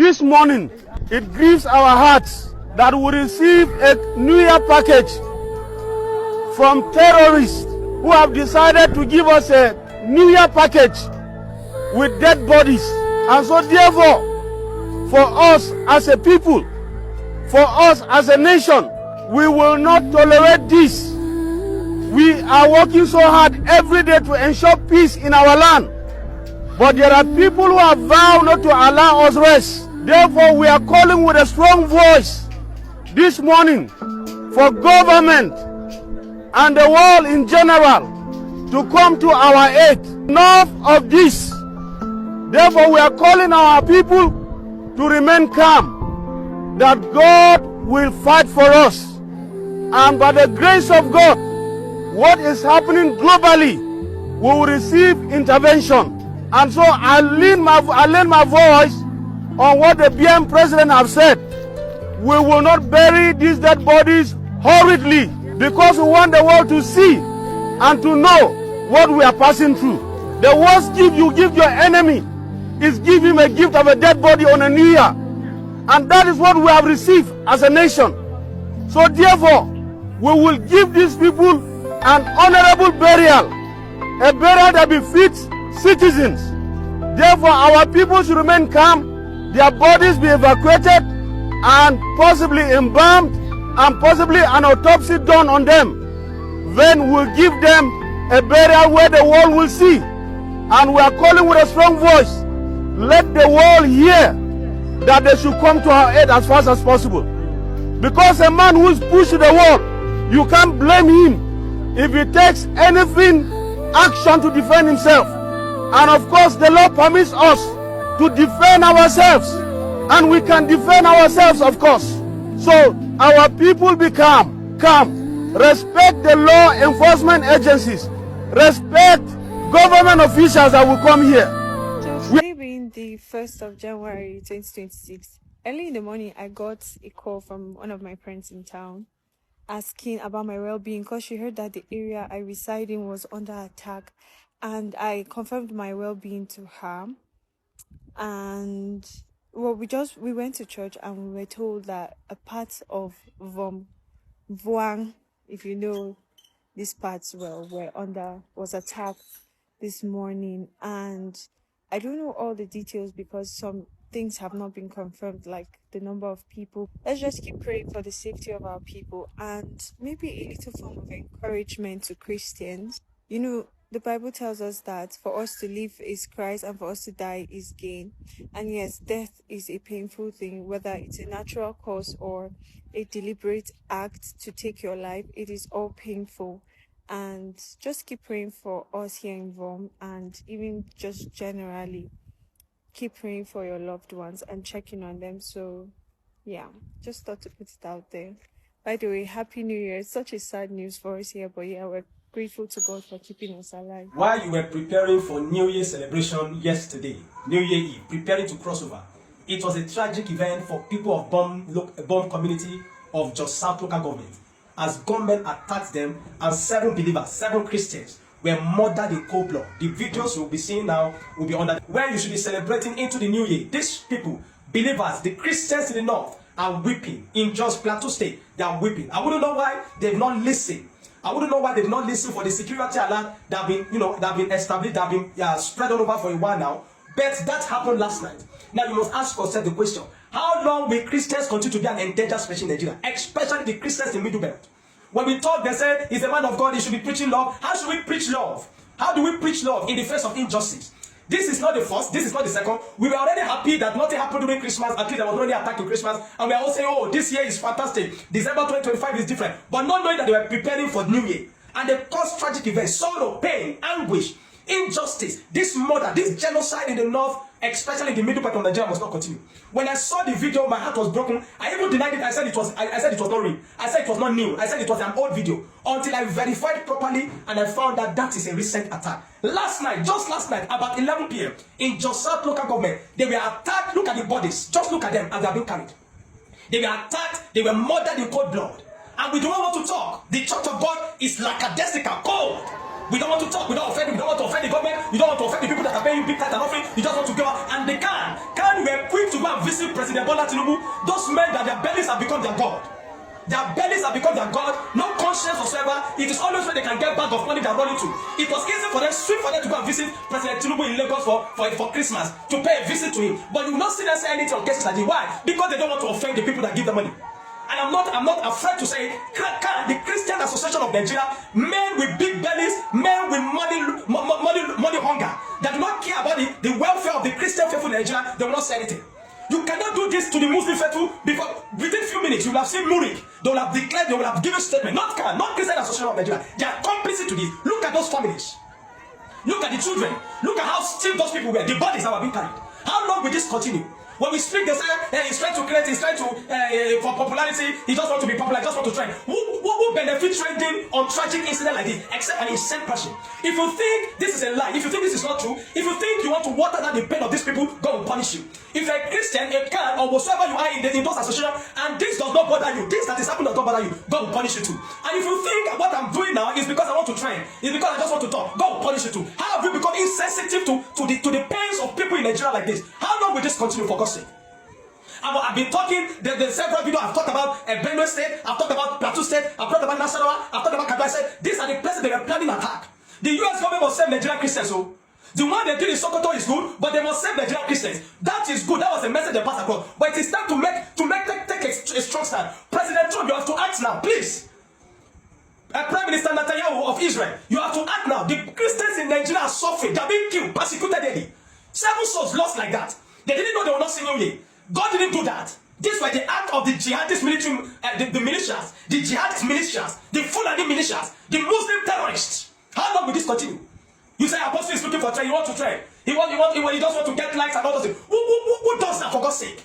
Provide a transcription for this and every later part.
This morning, it grieves our hearts that we receive a New Year package from terrorists who have decided to give us a New Year package with dead bodies. And so therefore, for us as a people, for us as a nation, we will not tolerate this. We are working so hard every day to ensure peace in our land. But there are people who have vowed not to allow us rest. Therefore, we are calling with a strong voice this morning for government and the world in general to come to our aid. Enough of this. Therefore, we are calling our people to remain calm, that God will fight for us. And by the grace of God, what is happening globally, we will receive intervention. And so I lend my voice on what the BM president have said. We will not bury these dead bodies hurriedly, because we want the world to see and to know what we are passing through. The worst gift you give your enemy is give him a gift of a dead body on a New Year. And that is what we have received as a nation. So therefore, we will give these people an honorable burial, a burial that befits citizens. Therefore, our people should remain calm, their bodies be evacuated and possibly embalmed and possibly an autopsy done on them. Then we'll give them a burial where the world will see. And we are calling with a strong voice, let the world hear that they should come to our aid as fast as possible. Because a man who is pushed to the wall, you can't blame him if he takes anything, action to defend himself. And of course, the law permits us to defend ourselves. And we can defend ourselves, of course. So our people be calm. Respect the law enforcement agencies. Respect government officials that will come here. Today being the 1st of January 2026, early in the morning, I got a call from one of my friends in town asking about my well-being because she heard that the area I reside in was under attack. And I confirmed my well-being to her. And well, we went to church and we were told that a part of Vuang, if you know these parts well, was attacked this morning. And I don't know all the details because some things have not been confirmed, like the number of people. Let's just keep praying for the safety of our people and maybe a little form of encouragement to Christians. You know, the Bible tells us that for us to live is Christ and for us to die is gain. And yes, death is a painful thing, whether it's a natural cause or a deliberate act to take your life. It is all painful. And just keep praying for us here in Vom, and even just generally keep praying for your loved ones and checking on them. So yeah, just thought to put it out there. By the way, Happy New Year. It's such a sad news for us here, but yeah, we're grateful to God for keeping us alive. While you were preparing for New Year celebration yesterday, New Year Eve, preparing to cross over, it was a tragic event for people of Bom community of Jos South local government, as gunmen attacked them and 7 believers, 7 Christians were murdered in cold blood. The videos you'll be seeing now will be under where you should be celebrating into the new year. These people, believers, the Christians in the north, are weeping. In Jos Plateau State, they are weeping. I wouldn't know why they've not listened. I wouldn't know why they've not listened for the security alert that have been, that have been established, that have been spread all over for a while now. But that happened last night. Now you must ask yourself the question: how long will Christians continue to be an endangered species in Nigeria, especially the Christians in Middle Belt? When we talk, they say he's a man of God, he should be preaching love. How should we preach love? How do we preach love in the face of injustice? This is not the first, this is not the second. We were already happy that nothing happened during Christmas. At least there was no any attack in Christmas. And we are all saying, oh, this year is fantastic. December 2025 is different. But not knowing that they were preparing for New Year. And they caused tragic events, sorrow, pain, anguish, injustice. This murder, this genocide in the north, especially in the middle part of Nigeria, must not continue. When I saw the video, my heart was broken. I even denied it. I said it was not real. I said it was not new. I said it was an old video. Until I verified properly and I found that that is a recent attack. Last night, just last night, about 11 p.m. in Jos South local government, they were attacked. Look at the bodies. Just look at them as they are being carried. They were attacked. They were murdered in cold blood. And we don't want to talk. The church of God is lackadaisical, cold. We don't want to talk. We don't offend. We don't want to offend the government. You don't want to offend the people that are paying big tax and offering. You just want to go out, and they can. We were quick to go and visit President Bola Tinubu. Those men that their bellies have become their god. Their bellies have become their god. No conscience whatsoever. It is always where they can get bag of money they are running to. It was easy for them, sweet for them to go and visit President Tinubu in Lagos for Christmas, to pay a visit to him. But you will not see them say anything on cases like this. Why? Because they don't want to offend the people that give them money. And I'm not afraid to say, the Christian Association of Nigeria, men with big bellies, men with money hunger, that do not care about the welfare of the Christian faithful in Nigeria, they will not say anything. You cannot do this to the Muslim faithful before within a few minutes you will have seen Murik. They will have declared, they will have given statement. Not Christian Association of Nigeria. They are complicit to this. Look at those families. Look at the children. Look at how stiff those people were. The bodies that were being carried. How long will this continue? When we speak, they say, hey, he's trying to create, he's trying to, for popularity, he just wants to be popular, he just wants to trend. Who benefits trending on tragic incident like this, except an insane person? If you think this is a lie, if you think this is not true, if you think you want to water down the pain of these people, God will punish you. If you're a Christian, a can, or whatsoever you are in those associations, and this does not bother you, this that is happening does not bother you, God will punish you too. And if you think what I'm doing now is because I want to trend, it's because I just want to talk, God will punish you too. How have you become insensitive to the pains of people in Nigeria like this? How long will this continue, for God's sake? I've been talking, there's several videos I've talked about Benue State, I've talked about Plateau State, I've talked about Nasarawa, I've talked about Kaduna State. These are the places they were planning attack. The US government must save Nigerian Christians. So the one they did in Sokoto is good, but they must save Nigerian Christians. That is good. That was the message they passed across. But it is time to take a strong stand. President Trump, you have to act now, please. Prime Minister Netanyahu of Israel, you have to act now. The Christians in Nigeria are suffering. They are being killed, persecuted daily. 7 souls lost like that. They didn't know they were not singing New Year. God didn't do that. This was the act of the jihadist military, the militias, the jihadist militias, the Fulani militias, the Muslim terrorists. How long will this continue? You say Apostle is looking for trade. He wants to trade. He just want to get likes and all those things. Who does that, for God's sake?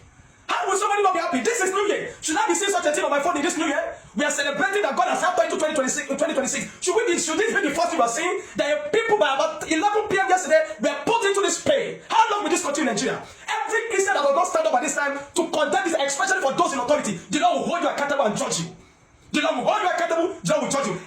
How will somebody not be happy? This is New Year. Should I be seeing such a thing on my phone in this New Year? We are celebrating that God has helped us into 2026. Should this be the first thing we are seeing? That people by about 11 p.m. yesterday were put into this pain. How long will this continue in Nigeria? Every Christian that does not stand up at this time to condemn this, especially for those in authority, the Lord will hold you accountable and judge you. The Lord will hold you accountable, the Lord will judge you.